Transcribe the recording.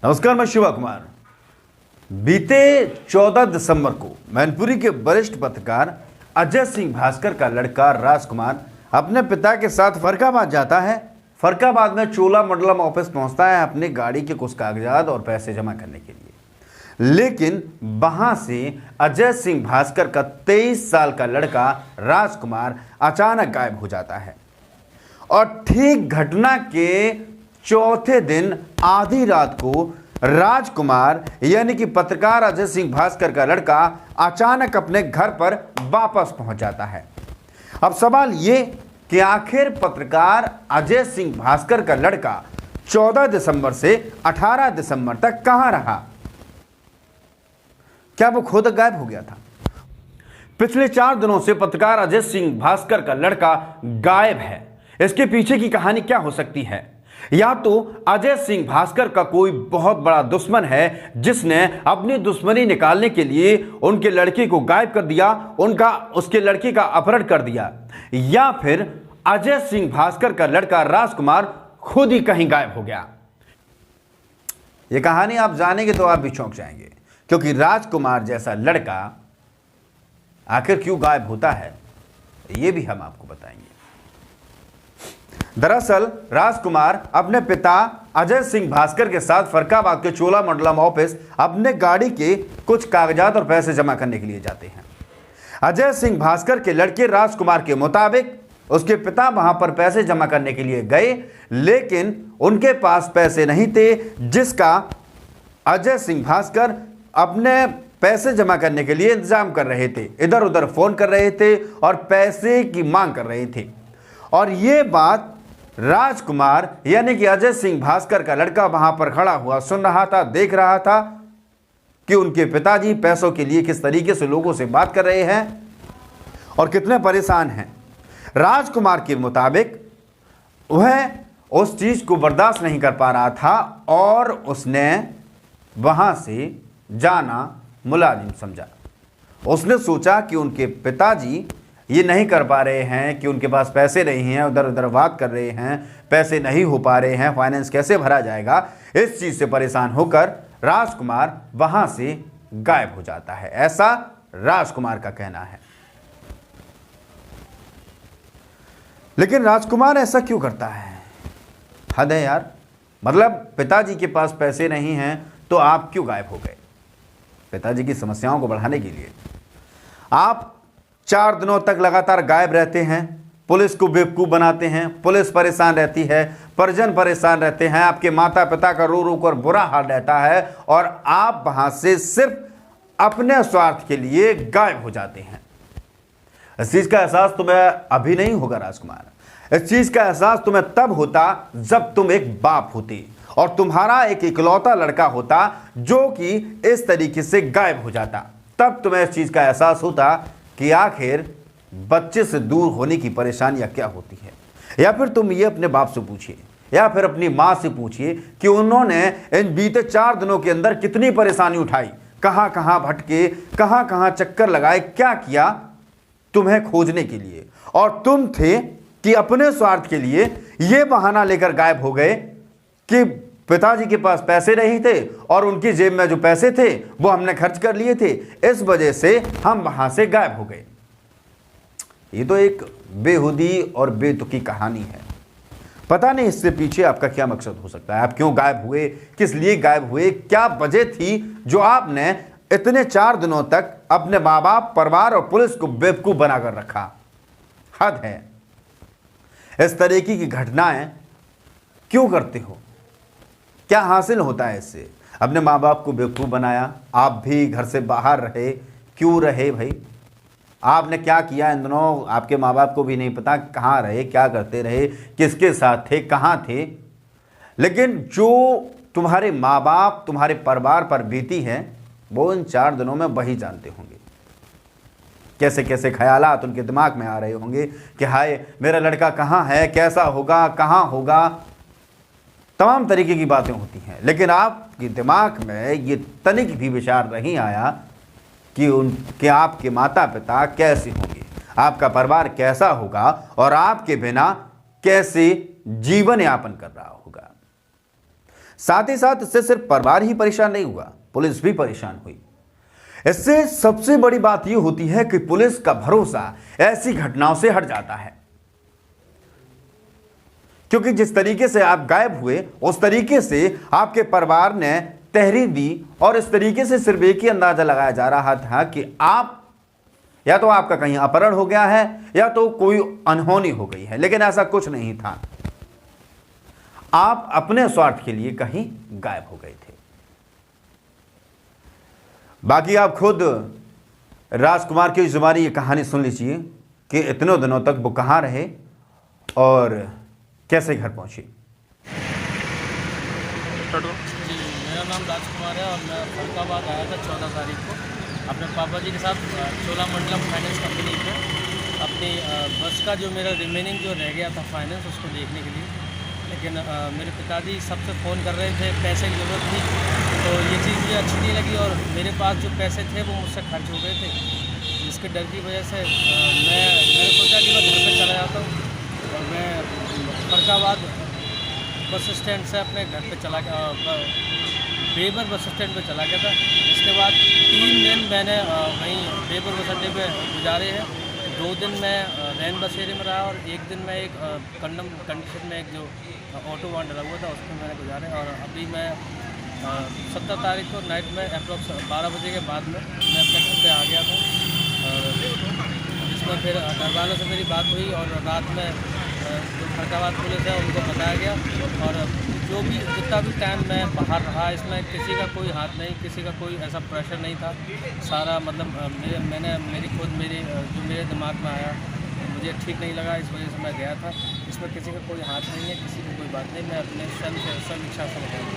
नमस्कार, मैं शिवा कुमार। बीते 14 दिसंबर को मैनपुरी के वरिष्ठ पत्रकार अजय सिंह भास्कर का लड़का राजकुमार अपने पिता के साथ फरक्काबाद जाता है। फरक्काबाद में चोलामंडलम ऑफिस पहुंचता है अपनी गाड़ी के कुछ कागजात और पैसे जमा करने के लिए। लेकिन वहां से अजय सिंह भास्कर का 23 साल का लड़का राजकुमार अचानक गायब हो जाता है और ठीक घटना के चौथे दिन आधी रात को राजकुमार यानी कि पत्रकार अजय सिंह भास्कर का लड़का अचानक अपने घर पर वापस पहुंच जाता है। अब सवाल ये कि आखिर पत्रकार अजय सिंह भास्कर का लड़का 14 दिसंबर से 18 दिसंबर तक कहां रहा? क्या वो खुद गायब हो गया था? पिछले 4 दिनों से पत्रकार अजय सिंह भास्कर का लड़का गायब है। इसके पीछे की कहानी क्या हो सकती है? या तो अजय सिंह भास्कर का कोई बहुत बड़ा दुश्मन है जिसने अपनी दुश्मनी निकालने के लिए उनके लड़के को गायब कर दिया, उसके लड़के का अपहरण कर दिया, या फिर अजय सिंह भास्कर का लड़का राजकुमार खुद ही कहीं गायब हो गया। यह कहानी आप जानेंगे तो आप भी चौंक जाएंगे, क्योंकि राजकुमार जैसा लड़का आखिर क्यों गायब होता है यह भी हम आपको बताएंगे। दरअसल राजकुमार अपने पिता अजय सिंह भास्कर के साथ फरक्काबाद के चोलामंडलम ऑफिस अपने गाड़ी के कुछ कागजात और पैसे जमा करने के लिए जाते हैं। अजय सिंह भास्कर के लड़के राजकुमार के मुताबिक उसके पिता वहां पर पैसे जमा करने के लिए गए, लेकिन उनके पास पैसे नहीं थे, जिसका अजय सिंह भास्कर अपने पैसे जमा करने के लिए इंतजाम कर रहे थे। इधर उधर फोन कर रहे थे और पैसे की मांग कर रहे थे। और ये बात राजकुमार यानी कि अजय सिंह भास्कर का लड़का वहां पर खड़ा हुआ सुन रहा था, देख रहा था कि उनके पिताजी पैसों के लिए किस तरीके से लोगों से बात कर रहे हैं और कितने परेशान हैं। राजकुमार के मुताबिक वह उस चीज को बर्दाश्त नहीं कर पा रहा था और उसने वहां से जाना मुलाजिम समझा। उसने सोचा कि उनके पिताजी ये नहीं कर पा रहे हैं, कि उनके पास पैसे नहीं हैं, उधर उधर बात कर रहे हैं, पैसे नहीं हो पा रहे हैं, फाइनेंस कैसे भरा जाएगा, इस चीज से परेशान होकर राजकुमार वहां से गायब हो जाता है। ऐसा राजकुमार का कहना है। लेकिन राजकुमार ऐसा क्यों करता है? हद है यार। मतलब पिताजी के पास पैसे नहीं हैं तो आप क्यों गायब हो गए? पिताजी की समस्याओं को बढ़ाने के लिए आप 4 दिनों तक लगातार गायब रहते हैं, पुलिस को बेवकूफ बनाते हैं, पुलिस परेशान रहती है, परिजन परेशान रहते हैं, आपके माता पिता का रो रो कर बुरा हाल रहता है और आप वहां से सिर्फ अपने स्वार्थ के लिए गायब हो जाते हैं। इस चीज का एहसास तुम्हें अभी नहीं होगा राजकुमार। इस चीज का एहसास तुम्हें तब होता जब तुम एक बाप होते और तुम्हारा एक इकलौता लड़का होता जो कि इस तरीके से गायब हो जाता। तब तुम्हें इस चीज का एहसास होता कि आखिर बच्चे से दूर होने की परेशानियां क्या होती है। या फिर तुम ये अपने बाप से पूछिए या फिर अपनी मां से पूछिए कि उन्होंने इन बीते 4 दिनों के अंदर कितनी परेशानी उठाई, कहां कहां भटके, कहां कहां चक्कर लगाए, क्या किया तुम्हें खोजने के लिए। और तुम थे कि अपने स्वार्थ के लिए ये बहाना लेकर गायब हो गए कि पिताजी के पास पैसे नहीं थे और उनकी जेब में जो पैसे थे वो हमने खर्च कर लिए थे, इस वजह से हम वहां से गायब हो गए। ये तो एक बेहुदी और बेतुकी कहानी है। पता नहीं इससे पीछे आपका क्या मकसद हो सकता है। आप क्यों गायब हुए, किस लिए गायब हुए, क्या वजह थी जो आपने इतने 4 दिनों तक अपने माँ बाप, परिवार और पुलिस को बेवकूफ बनाकर रखा? हद है। इस तरीके की घटनाएं क्यों करते हो? क्या हासिल होता है इससे? अपने माँ बाप को बेवकूफ़ बनाया, आप भी घर से बाहर रहे, क्यों रहे भाई? आपने क्या किया इन दिनों? आपके माँ बाप को भी नहीं पता कहाँ रहे, क्या करते रहे, किसके साथ थे, कहाँ थे। लेकिन जो तुम्हारे माँ बाप, तुम्हारे परिवार पर बीती है वो इन 4 दिनों में वही जानते होंगे। कैसे कैसे ख्यालात उनके दिमाग में आ रहे होंगे कि हाय मेरा लड़का कहाँ है, कैसा होगा, कहाँ होगा, तमाम तरीके की बातें होती हैं। लेकिन आपके दिमाग में ये तनिक भी विचार नहीं आया कि आपके माता पिता कैसे होंगे, आपका परिवार कैसा होगा और आपके बिना कैसे जीवन यापन कर रहा होगा। साथ ही साथ इससे सिर्फ परिवार ही परेशान नहीं हुआ, पुलिस भी परेशान हुई। इससे सबसे बड़ी बात यह होती है कि पुलिस का भरोसा ऐसी घटनाओं से हट जाता है, क्योंकि जिस तरीके से आप गायब हुए उस तरीके से आपके परिवार ने तहरीर दी और इस तरीके से सिर्फ एक ही अंदाजा लगाया जा रहा था कि आप या तो आपका कहीं अपहरण हो गया है या तो कोई अनहोनी हो गई है, लेकिन ऐसा कुछ नहीं था। आप अपने स्वार्थ के लिए कहीं गायब हो गए थे। बाकी आप खुद राजकुमार की जुबानी ये कहानी सुन लीजिए कि इतने दिनों तक वो कहां रहे और कैसे घर पहुंचे। मेरा नाम राजकुमार है और मैं फरुखाबाद आया था 14 तारीख को अपने पापा जी के साथ चोलामंडलम फाइनेंस कंपनी पे अपनी बस का जो मेरा रिमेनिंग जो रह गया था फाइनेंस उसको देखने के लिए। लेकिन मेरे पिताजी सबसे फ़ोन कर रहे थे, पैसे की ज़रूरत थी, तो ये चीज़ मुझे अच्छी नहीं लगी और मेरे पास जो पैसे थे वो मुझसे खर्च हो गए थे, जिसके डर की वजह से मैंने सोचा कि मैं घर पे चला जाता हूँ और मैं फरुखाबाद बस स्टैंड से अपने घर पे चला गया, बेबर बस स्टैंड पे चला गया था। इसके बाद 3 दिन मैंने वहीं बेबर बस अड्डे पे गुजारे हैं। 2 दिन मैं रैन बस एरिया में रहा और 1 दिन मैं एक कंडीशन में एक जो ऑटो वहाँ डला हुआ था उसमें मैंने गुजारे। और अभी मैं 17 तारीख को नाइट में अप्रॉक्स 12 बजे के बाद में मैं अपने घर पे आ गया था, जिसमें फिर घर वालों से मेरी बात हुई और रात में जो फरुखाबाद पुलिस है उनको बताया गया। और जो भी जितना भी टाइम मैं बाहर रहा इसमें किसी का कोई हाथ नहीं, किसी का कोई ऐसा प्रेशर नहीं था। सारा मतलब मेरे दिमाग में आया, मुझे ठीक नहीं लगा, इस वजह से मैं गया था। इसमें किसी का कोई हाथ नहीं है, किसी की कोई बात नहीं, मैं अपने स्वयं इच्छा से बताऊँ।